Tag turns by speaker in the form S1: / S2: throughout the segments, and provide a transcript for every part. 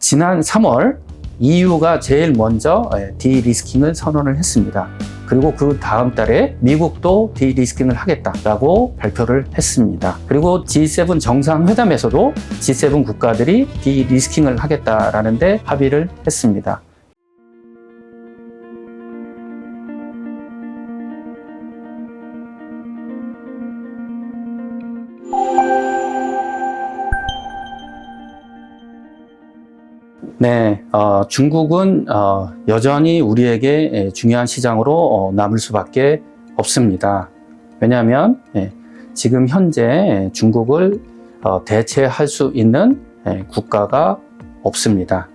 S1: 지난 3월 EU가 제일 먼저 디리스킹을 선언을 했습니다. 그리고 그 다음 달에 미국도 디리스킹을 하겠다라고 발표를 했습니다. 그리고 G7 정상회담에서도 G7 국가들이 디리스킹을 하겠다라는 데 합의를 했습니다. 네, 중국은 여전히 우리에게 중요한 시장으로 남을 수밖에 없습니다. 왜냐하면 지금 현재 중국을 대체할 수 있는 국가가 없습니다.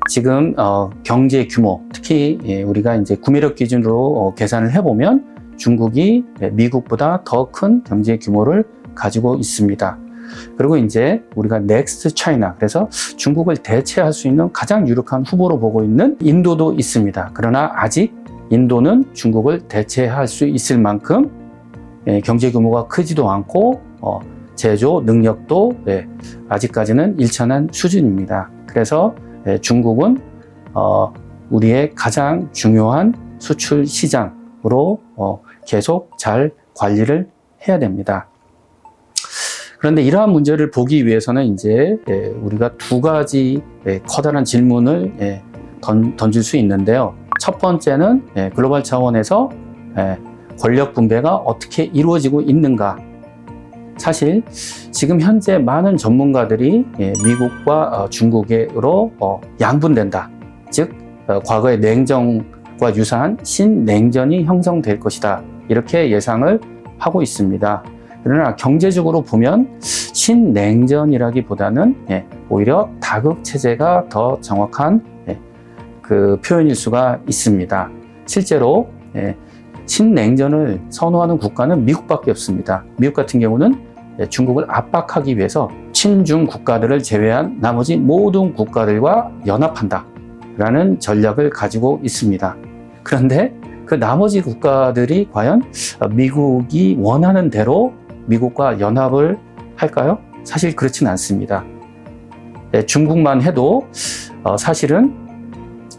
S1: 지금 경제 규모, 특히 우리가 이제 구매력 기준으로 계산을 해보면 중국이 미국보다 더 큰 경제 규모를 가지고 있습니다. 그리고 이제 우리가 넥스트 차이나, 그래서 중국을 대체할 수 있는 가장 유력한 후보로 보고 있는 인도도 있습니다. 그러나 아직 인도는 중국을 대체할 수 있을 만큼 경제 규모가 크지도 않고 제조 능력도 아직까지는 일천한 수준입니다. 그래서 중국은 우리의 가장 중요한 수출 시장으로 계속 잘 관리를 해야 됩니다. 그런데 이러한 문제를 보기 위해서는 이제 우리가 두 가지 커다란 질문을 던질 수 있는데요. 첫 번째는 글로벌 차원에서 권력 분배가 어떻게 이루어지고 있는가. 사실 지금 현재 많은 전문가들이 미국과 중국으로 양분된다. 즉 과거의 냉전과 유사한 신냉전이 형성될 것이다. 이렇게 예상을 하고 있습니다. 그러나 경제적으로 보면 신냉전이라기보다는 오히려 다극체제가 더 정확한 그 표현일 수가 있습니다. 실제로 신냉전을 선호하는 국가는 미국밖에 없습니다. 미국 같은 경우는 중국을 압박하기 위해서 친중 국가들을 제외한 나머지 모든 국가들과 연합한다 라는 전략을 가지고 있습니다. 그런데 그 나머지 국가들이 과연 미국이 원하는 대로 미국과 연합을 할까요? 사실 그렇진 않습니다. 중국만 해도 사실은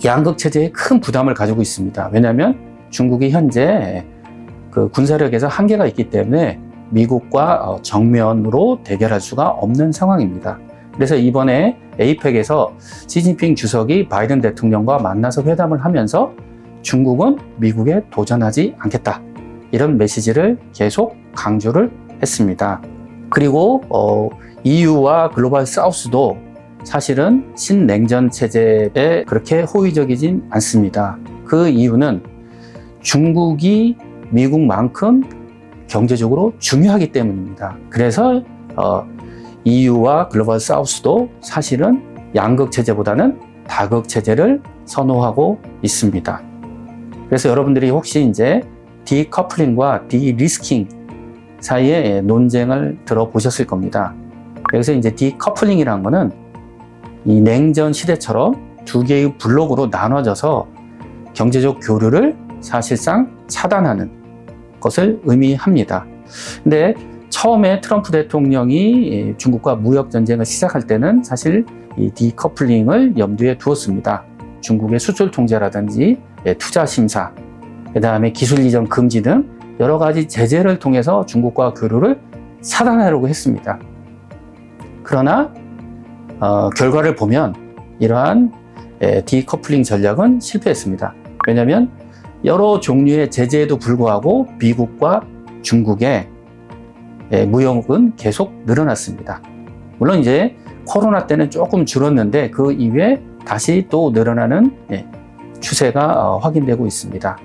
S1: 양극체제에 큰 부담을 가지고 있습니다. 왜냐하면 중국이 현재 그 군사력에서 한계가 있기 때문에 미국과 정면으로 대결할 수가 없는 상황입니다. 그래서 이번에 에이펙에서 시진핑 주석이 바이든 대통령과 만나서 회담을 하면서 중국은 미국에 도전하지 않겠다. 이런 메시지를 계속 강조를 했습니다. 그리고 EU와 글로벌 사우스도 사실은 신냉전 체제에 그렇게 호의적이진 않습니다. 그 이유는 중국이 미국만큼 경제적으로 중요하기 때문입니다. 그래서 EU와 글로벌 사우스도 사실은 양극 체제보다는 다극 체제를 선호하고 있습니다. 그래서 여러분들이 혹시 이제 디커플링과 디리스킹 사이에 논쟁을 들어보셨을 겁니다. 여기서 이제 디커플링이라는 거는 이 냉전 시대처럼 두 개의 블록으로 나눠져서 경제적 교류를 사실상 차단하는 것을 의미합니다. 근데 처음에 트럼프 대통령이 중국과 무역 전쟁을 시작할 때는 사실 이 디커플링을 염두에 두었습니다. 중국의 수출 통제라든지 투자 심사, 그 다음에 기술 이전 금지 등 여러 가지 제재를 통해서 중국과 교류를 차단하려고 했습니다. 그러나 결과를 보면 이러한 디커플링 전략은 실패했습니다. 왜냐하면 여러 종류의 제재에도 불구하고 미국과 중국의 무역은 계속 늘어났습니다. 물론 이제 코로나 때는 조금 줄었는데 그 이후에 다시 또 늘어나는 추세가 확인되고 있습니다.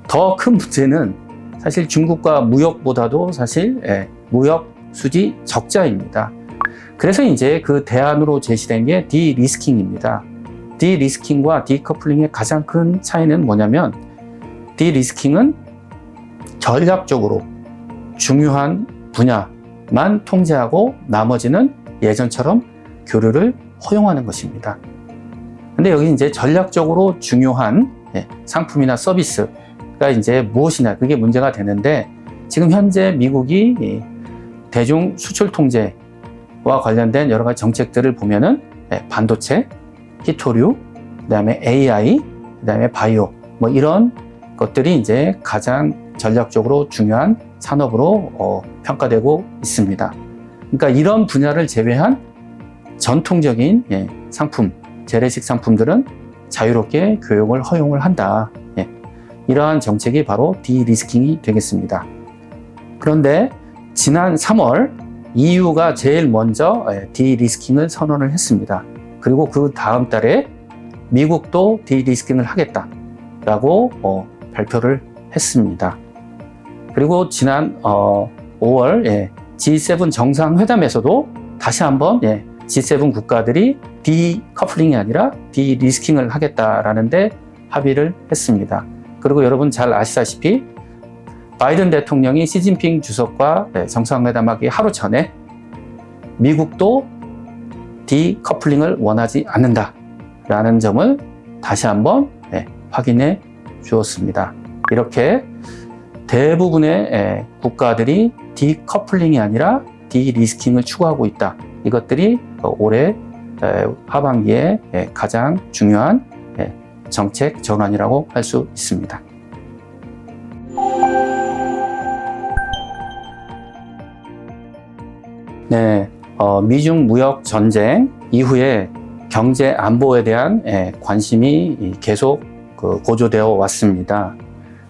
S1: 더 큰 문제는 사실 중국과 무역보다도 사실 무역 수지 적자입니다. 그래서 이제 그 대안으로 제시된 게 디리스킹입니다. 디리스킹과 디커플링의 가장 큰 차이는 뭐냐면 디리스킹은 전략적으로 중요한 분야만 통제하고 나머지는 예전처럼 교류를 허용하는 것입니다. 근데 여기 이제 전략적으로 중요한 상품이나 서비스가 이제 무엇이냐, 그게 문제가 되는데, 지금 현재 미국이 대중 수출 통제와 관련된 여러 가지 정책들을 보면은 반도체, 히토류, 그다음에 AI, 그다음에 바이오 뭐 이런 것들이 이제 가장 전략적으로 중요한 산업으로 평가되고 있습니다. 그러니까 이런 분야를 제외한 전통적인 상품, 재래식 상품들은 자유롭게 교육을 허용을 한다. 이러한 정책이 바로 디리스킹이 되겠습니다. 그런데 지난 3월 EU가 제일 먼저 디리스킹을 선언을 했습니다. 그리고 그 다음 달에 미국도 디리스킹을 하겠다라고 발표를 했습니다. 그리고 지난 5월 G7 정상회담에서도 다시 한번 G7 국가들이 디커플링이 아니라 디리스킹을 하겠다라는데 합의를 했습니다. 그리고 여러분 잘 아시다시피 바이든 대통령이 시진핑 주석과 정상회담하기 하루 전에 미국도 디커플링을 원하지 않는다라는 점을 다시 한번 확인해 주었습니다. 이렇게 대부분의 국가들이 디커플링이 아니라 디리스킹을 추구하고 있다. 이것들이 올해 하반기에 가장 중요한 정책 전환이라고 할 수 있습니다. 네, 미중 무역 전쟁 이후에 경제 안보에 대한 관심이 계속 고조되어 왔습니다.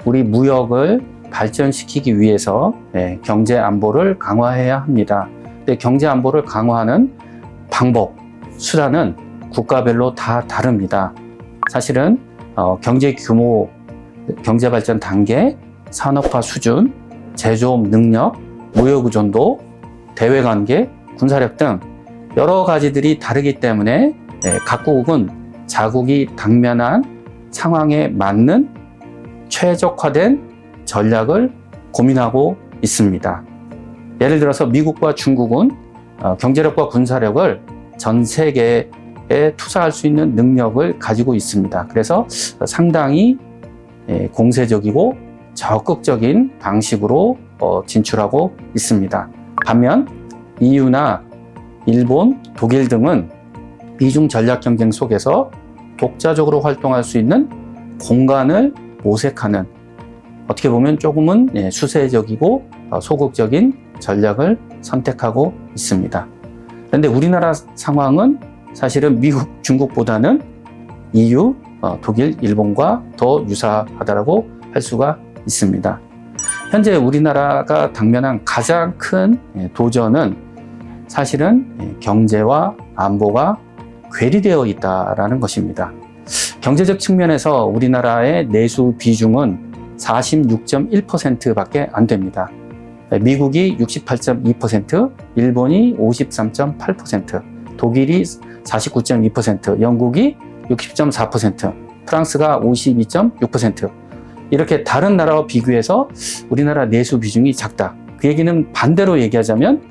S1: 우리 무역을 발전시키기 위해서 경제 안보를 강화해야 합니다. 근데 경제 안보를 강화하는 방법, 수단은 국가별로 다 다릅니다. 사실은 경제 규모, 경제 발전 단계, 산업화 수준, 제조업 능력, 무역 의존도, 대외 관계, 군사력 등 여러 가지들이 다르기 때문에 각국은 자국이 당면한 상황에 맞는 최적화된 전략을 고민하고 있습니다. 예를 들어서 미국과 중국은 경제력과 군사력을 전 세계에 투사할 수 있는 능력을 가지고 있습니다. 그래서 상당히 공세적이고 적극적인 방식으로 진출하고 있습니다. 반면 EU나 일본, 독일 등은 미중 전략 경쟁 속에서 독자적으로 활동할 수 있는 공간을 모색하는, 어떻게 보면 조금은 수세적이고 소극적인 전략을 선택하고 있습니다. 그런데 우리나라 상황은 사실은 미국, 중국보다는 EU, 독일, 일본과 더 유사하다고 할 수가 있습니다. 현재 우리나라가 당면한 가장 큰 도전은 사실은 경제와 안보가 괴리되어 있다는 것입니다. 경제적 측면에서 우리나라의 내수 비중은 46.1%밖에 안 됩니다. 미국이 68.2%, 일본이 53.8%, 독일이 49.2%, 영국이 60.4%, 프랑스가 52.6%. 이렇게 다른 나라와 비교해서 우리나라 내수 비중이 작다. 그 얘기는 반대로 얘기하자면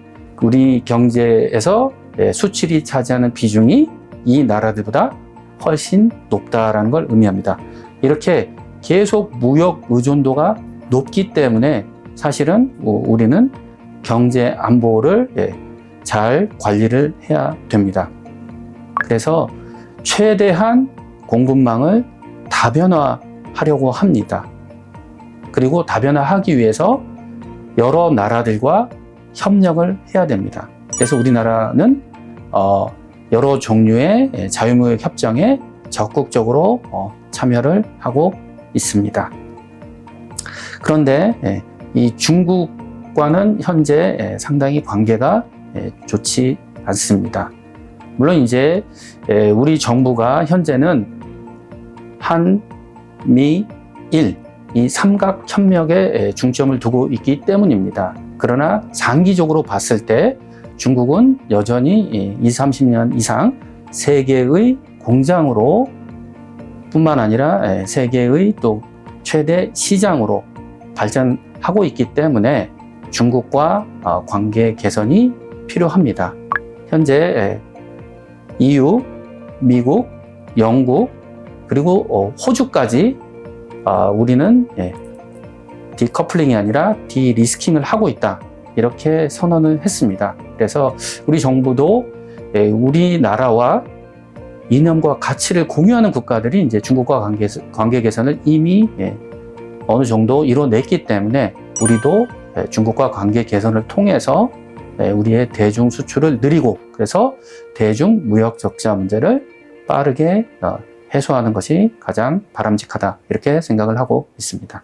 S1: 우리 경제에서 수출이 차지하는 비중이 이 나라들보다 훨씬 높다라는 걸 의미합니다. 이렇게 계속 무역 의존도가 높기 때문에 사실은 우리는 경제 안보를 잘 관리를 해야 됩니다. 그래서 최대한 공급망을 다변화하려고 합니다. 그리고 다변화하기 위해서 여러 나라들과 협력을 해야 됩니다. 그래서 우리나라는 여러 종류의 자유무역 협정에 적극적으로 참여를 하고 있습니다. 그런데 이 중국과는 현재 상당히 관계가 좋지 않습니다. 물론 이제 우리 정부가 현재는 한, 미, 일 이 삼각 협력에 중점을 두고 있기 때문입니다. 그러나 장기적으로 봤을 때 중국은 여전히 20, 30년 이상 세계의 공장으로 뿐만 아니라 세계의 또 최대 시장으로 발전하고 있기 때문에 중국과 관계 개선이 필요합니다. 현재 EU, 미국, 영국, 그리고 호주까지 우리는 디커플링이 아니라 디리스킹을 하고 있다. 이렇게 선언을 했습니다. 그래서 우리 정부도 우리나라와 이념과 가치를 공유하는 국가들이 이제 중국과 관계 개선을 이미 어느 정도 이뤄냈기 때문에 우리도 중국과 관계 개선을 통해서 우리의 대중 수출을 늘리고 그래서 대중 무역 적자 문제를 빠르게 해소하는 것이 가장 바람직하다 이렇게 생각을 하고 있습니다.